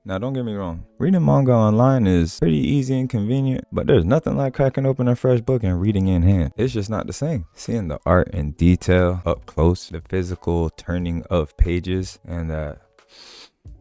Now, don't get me wrong, reading manga online is pretty easy and convenient, but there's nothing like cracking open a fresh book and reading in hand. It's just not the same. Seeing the art and detail up close, the physical turning of pages, and that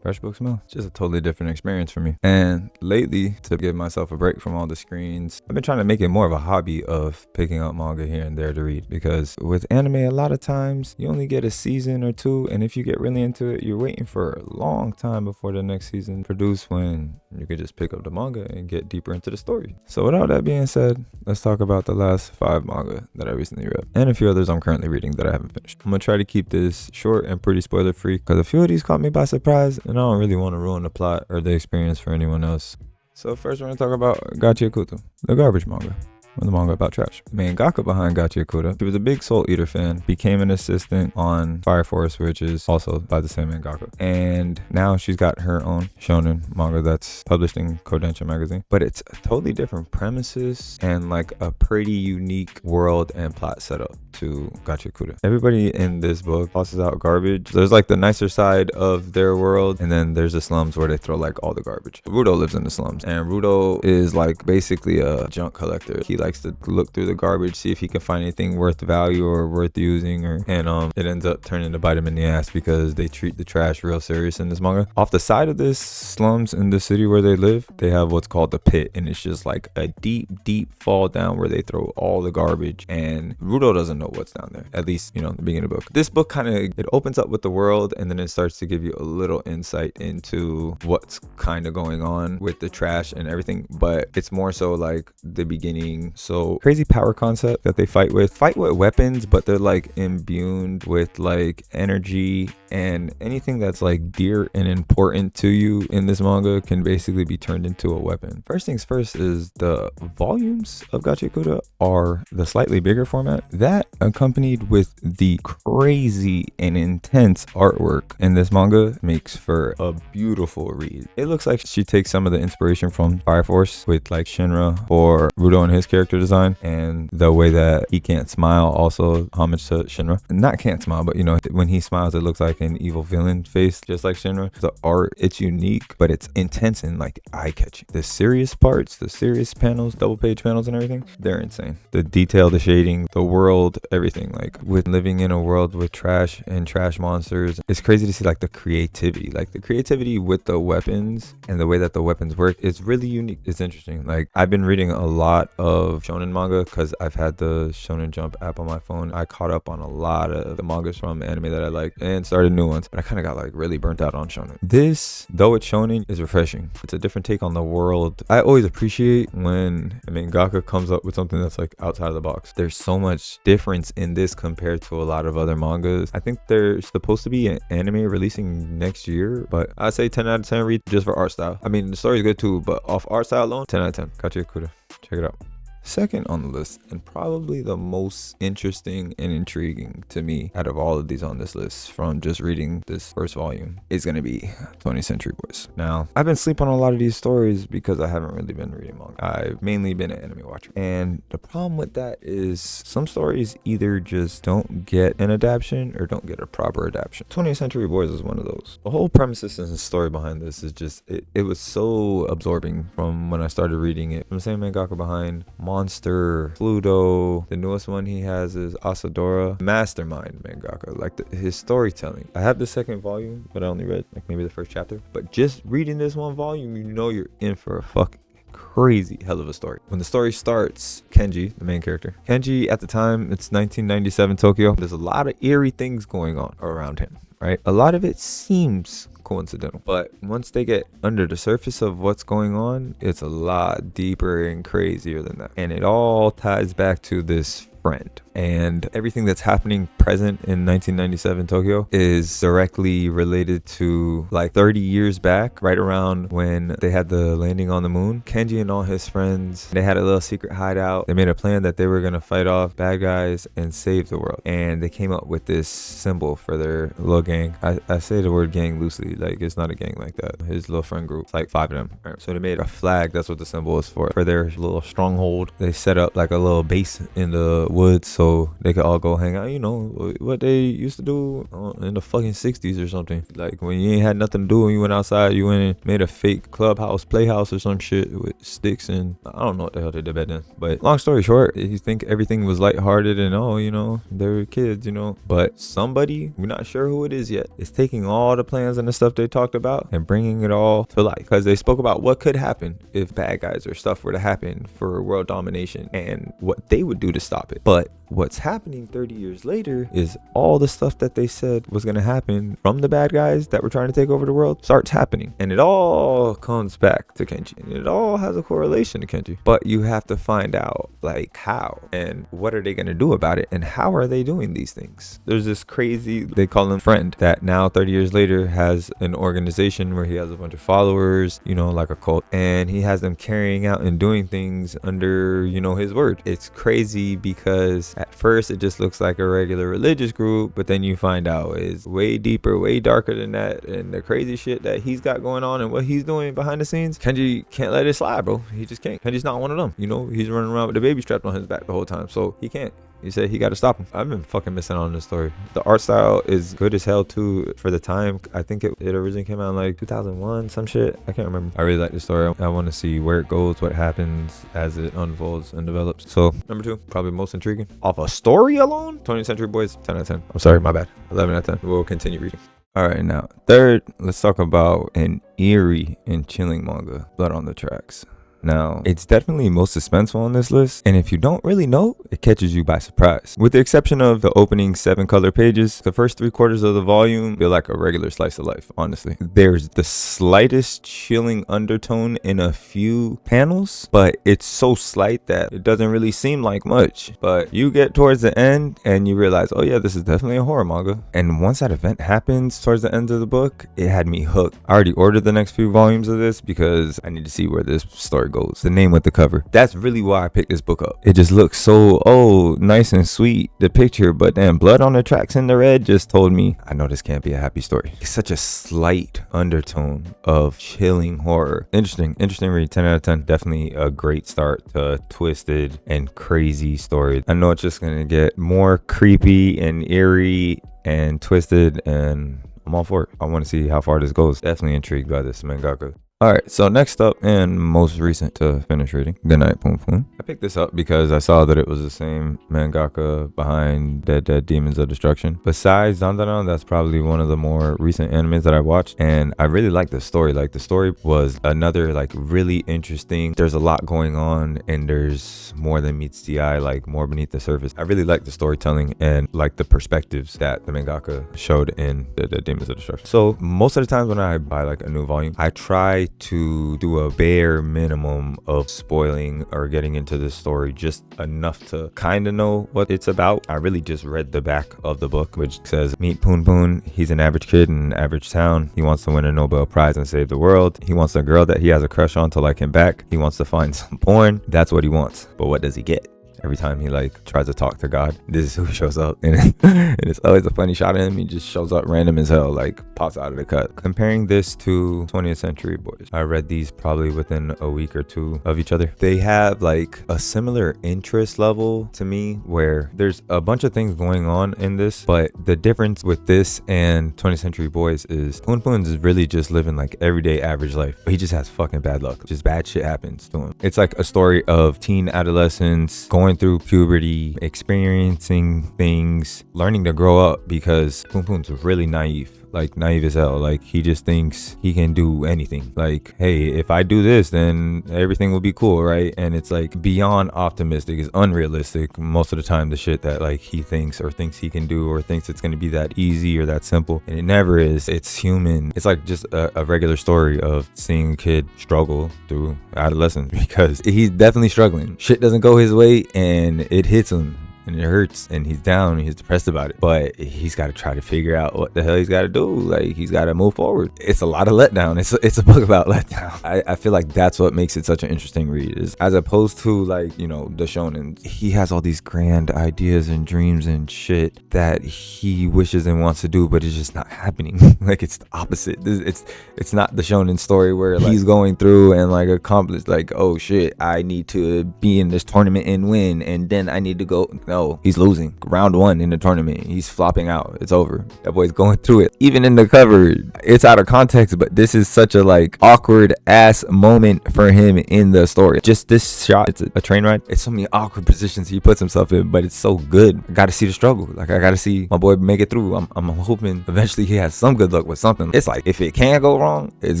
fresh book smell, it's just a totally different experience for me. And lately, to give myself a break from all the screens, I've been trying to make it more of a hobby of picking up manga here and there to read, because with anime, a lot of times you only get a season or two, and if you get really into it, you're waiting for a long time before the next season produce, when you could just pick up the manga and get deeper into the story. So with all that being said, let's talk about the last 5 manga that I recently read, and a few others I'm currently reading that I haven't finished. I'm gonna try to keep this short and pretty spoiler free, because a few of these caught me by surprise, and I don't really want to ruin the plot or the experience for anyone else. So first we're going to talk about Gachiakuta, the garbage manga. Or the manga about trash. Mangaka behind Gachiakuta, he was a big Soul Eater fan, became an assistant on Fire Force, which is also by the same mangaka. And now she's got her own shonen manga that's published in Kodansha magazine. But it's totally different premises and like a pretty unique world and plot setup to Gachiakuta. Everybody in this book tosses out garbage. There's like the nicer side of their world, and then there's the slums where they throw like all the garbage. Rudo lives in the slums, and Rudo is like basically a junk collector. He likes to look through the garbage, see if he can find anything worth value or worth using, and it ends up turning to bite him in the ass because they treat the trash real serious in this manga. Off the side of this slums in the city where they live, they have what's called the pit, and it's just like a deep fall down where they throw all the garbage, and Rudo doesn't know what's down there, at least in the beginning of the book. This book kind of, it opens up with the world, and then it starts to give you a little insight into what's kind of going on with the trash and everything, but it's more so like the beginning. So crazy power concept that they fight with weapons, but they're like imbued with like energy, and anything that's like dear and important to you in this manga can basically be turned into a weapon. First things first is the volumes of Gachiakuta are the slightly bigger format, that accompanied with the crazy and intense artwork in this manga makes for a beautiful read. It looks like she takes some of the inspiration from Fire Force with like Shinra or Rudo and his character design, and the way that he can't smile, also homage to Shinra. Not can't smile, but when he smiles, it looks like an evil villain face, just like Shinra. The art, it's unique, but it's intense and like eye-catching. The serious parts, the serious panels, double page panels and everything, they're insane. The detail, the shading, the world, everything. Like with living in a world with trash and trash monsters, it's crazy to see like the creativity with the weapons and the way that the weapons work. It's really unique. It's interesting. Like I've been reading a lot of shonen manga because I've had the Shonen Jump app on my phone. I caught up on a lot of the mangas from anime that I like and started new ones, but I kind of got like really burnt out on shonen. This, though it's shonen, is refreshing. It's a different take on the world. I always appreciate when a mangaka comes up with something that's like outside of the box. There's so much difference in this compared to a lot of other mangas. I think there's supposed to be an anime releasing next year, but I'd say 10 out of 10 read just for art style. I mean, the story's good too, but off art style alone, 10 out of 10. Gachiakuta. Check it out. Second on the list, and probably the most interesting and intriguing to me out of all of these on this list from just reading this first volume, is going to be 20th Century Boys. Now, I've been sleeping on a lot of these stories because I haven't really been reading manga. I've mainly been an anime watcher. And the problem with that is some stories either just don't get an adaptation or don't get a proper adaptation. 20th Century Boys is one of those. The whole premises and story behind this is just, it was so absorbing from when I started reading it. From the same mangaka behind Monster, Pluto. The newest one he has is Asadora. Mastermind mangaka, like his storytelling. I have the second volume, but I only read like maybe the first chapter. But just reading this one volume, you're in for a fucking crazy hell of a story. When the story starts, Kenji, the main character, Kenji at the time, it's 1997 Tokyo. There's a lot of eerie things going on around him, right? A lot of it seems coincidental, but once they get under the surface of what's going on, it's a lot deeper and crazier than that, and it all ties back to this friend, and everything that's happening present in 1997 Tokyo is directly related to like 30 years back, right around when they had the landing on the moon. Kenji and all his friends, they had a little secret hideout. They made a plan that they were going to fight off bad guys and save the world, and they came up with this symbol for their little gang. I say the word gang loosely, like it's not a gang like that. His little friend group, it's like 5 of them, right? So they made a flag. That's what the symbol is for their little stronghold. They set up like a little base in the woods so so they could all go hang out, you know, what they used to do in the fucking 60s or something. Like when you ain't had nothing to do and you went outside, you went and made a fake clubhouse, playhouse or some shit with sticks, and I don't know what the hell they did back then. But long story short, you think everything was lighthearted and you know, they were kids, you know, but somebody, we're not sure who it is yet, is taking all the plans and the stuff they talked about and bringing it all to life, because they spoke about what could happen if bad guys or stuff were to happen for world domination and what they would do to stop it. But what's happening 30 years later is all the stuff that they said was going to happen from the bad guys that were trying to take over the world starts happening, and it all comes back to Kenji, and it all has a correlation to Kenji. But you have to find out like how and what are they going to do about it, and how are they doing these things. There's this crazy, they call him friend, that now 30 years later has an organization where he has a bunch of followers, you know, like a cult, and he has them carrying out and doing things under, you know, his word. It's crazy because at first it just looks like a regular religious group, but then you find out it's way deeper, way darker than that, and the crazy shit that he's got going on and what he's doing behind the scenes. Kenji can't let it slide, bro. He just can't. Kenji's not one of them, you know. He's running around with the baby strapped on his back the whole time, so he can't. He said he got to stop him. I've been fucking missing out on this story. The art style is good as hell too for the time. I think it originally came out in like 2001, some shit. I can't remember. I really like the story. I want to see where it goes, what happens as it unfolds and develops. So number 2, probably most intriguing. Off a story alone, 20th Century Boys, 10 out of 10. I'm sorry, my bad. 11 out of 10. We'll continue reading. All right, now third, let's talk about an eerie and chilling manga, Blood on the Tracks. Now, it's definitely most suspenseful on this list, and if you don't really know, it catches you by surprise. With the exception of the opening 7 color pages, the first 3/4 of the volume feel like a regular slice of life, honestly. There's the slightest chilling undertone in a few panels, but it's so slight that it doesn't really seem like much. But you get towards the end and you realize, oh yeah, this is definitely a horror manga. And once that event happens towards the end of the book, it had me hooked. I already ordered the next few volumes of this because I need to see where this story goes. The name with the cover, that's really why I picked this book up. It just looks so nice and sweet, the picture, but then Blood on the Tracks in the red just told me I know this can't be a happy story. It's such a slight undertone of chilling horror. Interesting read. 10 out of 10. Definitely a great start to a twisted and crazy story. I know it's just gonna get more creepy and eerie and twisted, and I'm all for it. I want to see how far this goes. Definitely intrigued by this mangaka. Alright, so next up and most recent to finish reading, Goodnight Punpun. I picked this up because I saw that it was the same mangaka behind Dead Demons of Destruction. Besides Dandadan, that's probably one of the more recent animes that I watched, and I really like the story. Like, the story was another like really interesting. There's a lot going on and there's more than meets the eye, like more beneath the surface. I really like the storytelling and like the perspectives that the mangaka showed in Dead Demons of Destruction. So most of the times when I buy like a new volume, I try to do a bare minimum of spoiling or getting into the story just enough to kind of know what it's about. I really just read the back of the book, which says, meet Punpun. He's an average kid in an average town. He wants to win a Nobel Prize and save the world. He wants a girl that he has a crush on to like him back. He wants to find some porn. That's what he wants. But what does he get? Every time he like tries to talk to God, this is who shows up, and it's always a funny shot of him. He just shows up random as hell, like pops out of the cut. Comparing this to 20th Century Boys, I read these probably within a week or two of each other. They have like a similar interest level to me, where there's a bunch of things going on in this, but the difference with this and 20th Century Boys is Punpun is really just living like everyday average life, but he just has fucking bad luck. Just bad shit happens to him. It's like a story of teen adolescents going through puberty, experiencing things, learning to grow up, because Punpun's really naive. Like naive as hell. Like he just thinks he can do anything. Like, hey, if I do this, then everything will be cool, right? And it's like beyond optimistic. It's unrealistic most of the time, the shit that like he thinks he can do, or thinks it's going to be that easy or that simple, and it never is. It's human. It's like just a regular story of seeing a kid struggle through adolescence, because he's definitely struggling. Shit doesn't go his way and it hits him and it hurts and he's down and he's depressed about it, but he's got to try to figure out what the hell he's got to do. Like, he's got to move forward. It's a lot of letdown. It's a book about letdown. I feel like that's what makes it such an interesting read, is as opposed to like, you know, the shonen, he has all these grand ideas and dreams and shit that he wishes and wants to do, but it's just not happening. Like, it's the opposite. It's not the shonen story where like, he's going through and like accomplish like, oh shit, I need to be in this tournament and win, and then I need to go. no, he's losing round 1 in the tournament. He's flopping out. It's over. That boy's going through it. Even in the cover, it's out of context, but this is such a like awkward ass moment for him in the story. Just this shot, it's a train ride. It's so many awkward positions he puts himself in, but it's so good. I gotta see the struggle. Like, I gotta see my boy make it through. I'm hoping eventually he has some good luck with something. It's like, if it can go wrong, it's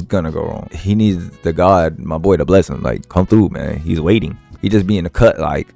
gonna go wrong. He needs the God, my boy, to bless him. Like, come through, man. He's waiting. He just be in the cut, like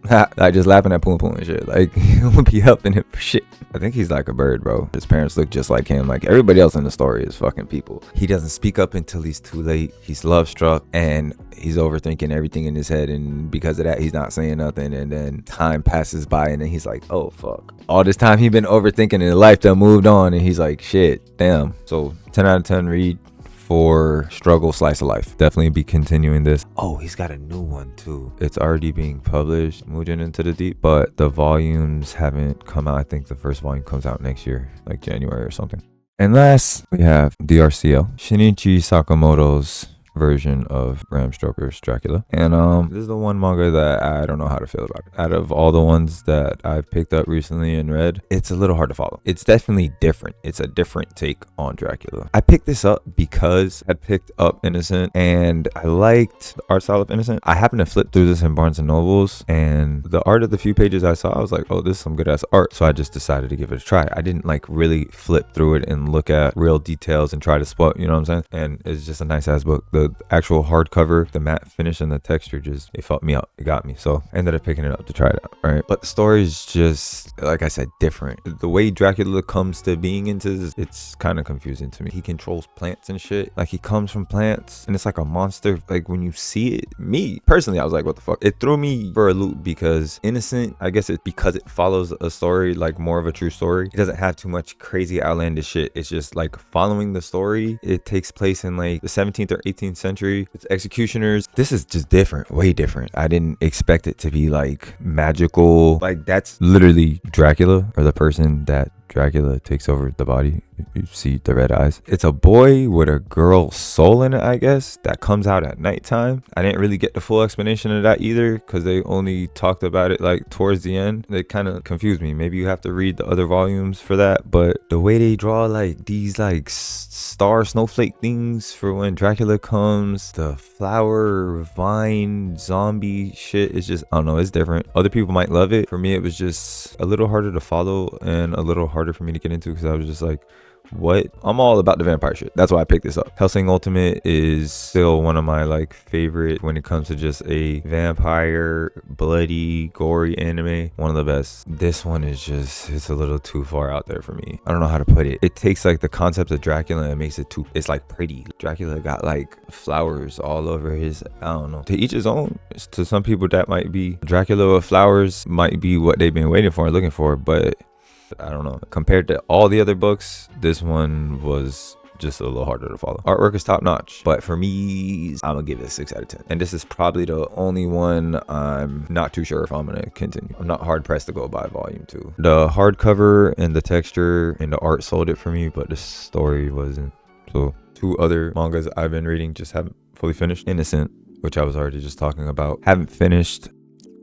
just laughing at Punpun and shit. Like, he won't be helping him for shit. I think he's like a bird, bro. His parents look just like him. Like, everybody else in the story is fucking people. He doesn't speak up until he's too late. He's love struck and he's overthinking everything in his head, and because of that, he's not saying nothing. And then time passes by, and then he's like, oh fuck, all this time he been overthinking and his life done moved on, and he's like, shit, damn. So 10 out of 10 read for struggle slice of life. Definitely be continuing this. Oh, he's got a new one too. It's already being published, Moving Into the Deep, but the volumes haven't come out. I think the first volume comes out next year, like January or something. And last, we have DRCL, Shinichi Sakamoto's version of Bram Stoker's Dracula. And this is the one manga that I don't know how to feel about it. Out of all the ones that I've picked up recently and read, it's a little hard to follow. It's definitely different. It's a different take on Dracula. I picked this up because I picked up Innocent and I liked the art style of Innocent. I happened to flip through this in Barnes and Nobles, and the art of the few pages I saw, I was like, oh, this is some good ass art. So I just decided to give it a try. I didn't like really flip through it and look at real details and try to spot, you know what I'm saying? And it's just a nice ass book. The actual hardcover, the matte finish and the texture, just, it felt me up. It got me. So I ended up picking it up to try it out, right? But the story is just, like I said, different. The way Dracula comes to being into this, it's kind of confusing to me. He controls plants and shit. Like, he comes from plants and it's like a monster. Like, when you see it, me personally, I was like, what the fuck? It threw me for a loop because Innocent, I guess it's because it follows a story, like more of a true story. It doesn't have too much crazy outlandish shit. It's just like following the story. It takes place in like the 17th or 18th century. It's executioners. This is just different, way different. I didn't expect it to be like magical. Like, that's literally Dracula, or the person that Dracula takes over the body. You see the red eyes. It's a boy with a girl soul in it, I guess, that comes out at nighttime. I didn't really get the full explanation of that either, because they only talked about it like towards the end. They kind of confused me. Maybe you have to read the other volumes for that, but the way they draw like these like star snowflake things for when Dracula comes, the flower vine zombie shit is just, I don't know, it's different. Other people might love it. For me, it was just a little harder to follow and a little harder for me to get into, because I was just like, what? I'm all about the vampire shit. That's why I picked this up. Hellsing Ultimate is still one of my like favorite when it comes to just a vampire, bloody, gory anime. One of the best. This one is just, it's a little too far out there for me. I don't know how to put it. It takes like the concept of Dracula and makes it too, it's like pretty. Dracula got like flowers all over his, I don't know. To each his own. To some people that might be, Dracula with flowers might be what they've been waiting for and looking for, but I don't know. Compared to all the other books, this one was just a little harder to follow. Artwork is top notch, but for me, I'm gonna give it a 6 out of 10. And this is probably the only one I'm not too sure if I'm gonna continue. I'm not hard pressed to go buy volume 2. The hardcover and the texture and the art sold it for me, but the story wasn't. So 2 other mangas I've been reading, just haven't fully finished. Innocent, which I was already just talking about, haven't finished.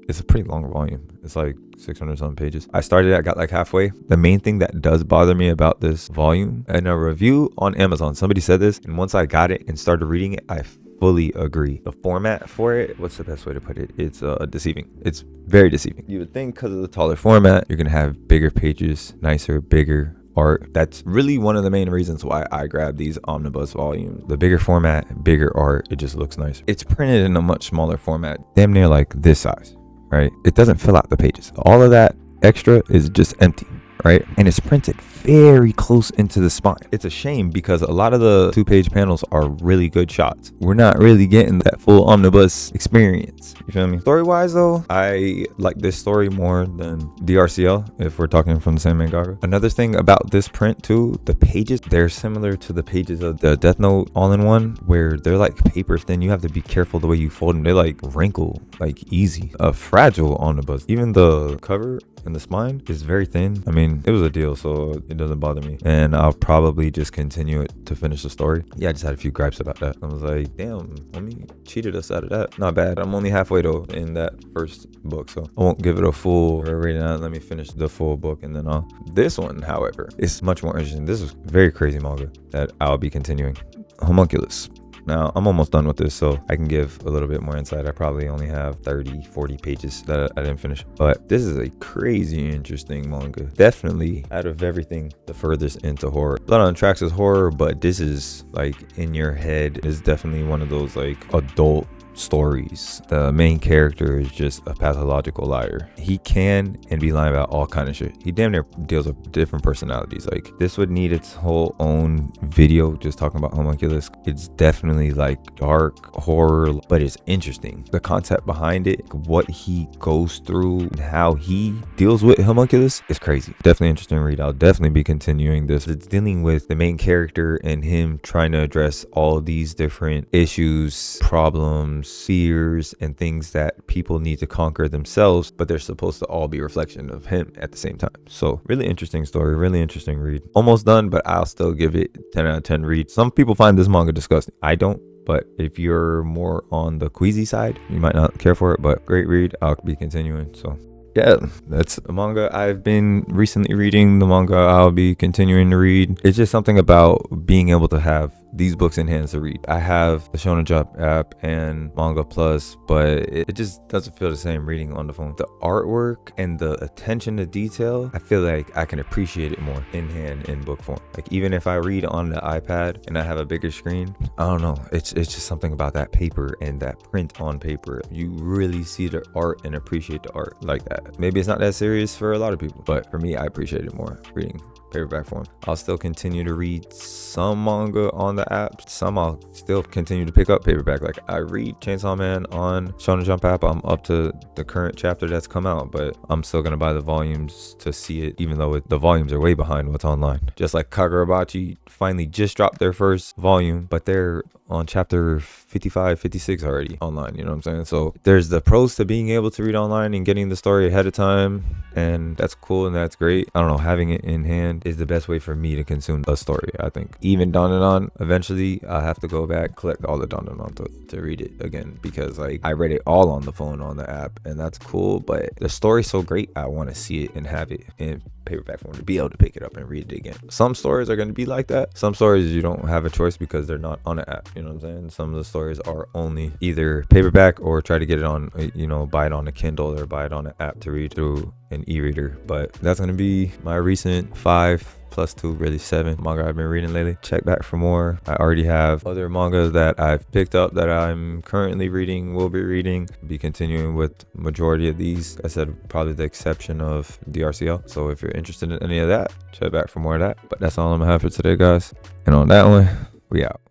It's a pretty long volume. It's like 600 some pages. I started, I got like halfway. The main thing that does bother me about this volume, in a review on Amazon, somebody said this, and once I got it and started reading it, I fully agree. The format for it, what's the best way to put it? It's deceiving. It's very deceiving. You would think because of the taller format, you're gonna have bigger pages, nicer, bigger art. That's really one of the main reasons why I grabbed these omnibus volumes. The bigger format, bigger art, it just looks nicer. It's printed in a much smaller format, damn near like this size. Right? It doesn't fill out the pages. All of that extra is just empty, right? And it's printed very close into the spine. It's a shame because a lot of the 2-page panels are really good shots. We're not really getting that full omnibus experience. You feel me? Story-wise though, I like this story more than DRCL, if we're talking from the same manga. Another thing about this print too, the pages, they're similar to the pages of the Death Note all-in-one, where they're like paper thin. You have to be careful the way you fold them. They like wrinkle like easy. A fragile omnibus. Even the cover and the spine is very thin. I mean, mean, it was a deal, so it doesn't bother me. And I'll probably just continue it to finish the story. Yeah, I just had a few gripes about that. I was like, damn, homie cheated us out of that. Not bad. I'm only halfway though in that first book, so I won't give it a full rating. Let me finish the full book and then I'll. This one, however, is much more interesting. This is very crazy manga that I'll be continuing. Homunculus. Now, I'm almost done with this, so I can give a little bit more insight. I probably only have 30, 40 pages that I didn't finish. But this is a crazy interesting manga. Definitely, out of everything, the furthest into horror. Blood on Tracks is horror, but this is like in your head. It's definitely one of those like adult stories. The main character is just a pathological liar. He can and be lying about all kind of shit. He damn near deals with different personalities. Like, this would need its whole own video just talking about Homunculus. It's definitely like dark horror, but it's interesting. The concept behind it, what he goes through and how he deals with Homunculus is crazy. Definitely interesting read. I'll definitely be continuing this. It's dealing with the main character and him trying to address all these different issues, problems, fears, and things that people need to conquer themselves, but they're supposed to all be a reflection of him at the same time. So really interesting story, really interesting read. Almost done, but I'll still give it 10 out of 10 read. Some people find this manga disgusting. I don't, but if you're more on the queasy side, you might not care for it, but great read. I'll be continuing. So yeah, that's a manga I've been recently reading. The manga I'll be continuing to read. It's just something about being able to have these books in hands to read. I have the Shonen Jump app and Manga Plus, but it just doesn't feel the same reading on the phone. The artwork and the attention to detail, I feel like I can appreciate it more in hand in book form. Like, even if I read on the iPad and I have a bigger screen, I don't know. It's just something about that paper and that print on paper. You really see the art and appreciate the art like that. Maybe it's not that serious for a lot of people, but for me, I appreciate it more reading paperback form. I'll still continue to read some manga on the app. Some I'll still continue to pick up paperback. Like, I read Chainsaw Man on Shonen Jump app. I'm up to the current chapter that's come out, but I'm still gonna buy the volumes to see it, even though the volumes are way behind what's online. Just like Kagurabachi finally just dropped their first volume, but they're on chapter 55, 56 already online, you know what I'm saying? So there's the pros to being able to read online and getting the story ahead of time, and that's cool and that's great. I don't know, having it in hand is the best way for me to consume a story, I think. Even Dandadan, eventually I'll have to go back, collect all the Dandadan to read it again, because like, I read it all on the phone on the app, and that's cool, but the story's so great, I want to see it and have it in paperback form to be able to pick it up and read it again. Some stories are going to be like that. Some stories you don't have a choice because they're not on an app, you know what I'm saying? Some of the stories are only either paperback or try to get it on, you know, buy it on a Kindle or buy it on an app to read through an e-reader. But that's going to be my recent 5 plus 2, really 7 manga I've been reading lately. Check back for more. I already have other manga that I've picked up that I'm currently reading, will be reading, be continuing with majority of these. I said probably the exception of DRCL. So if you're interested in any of that, check back for more of that. But that's all I'm gonna have for today, guys. And on that one, we out.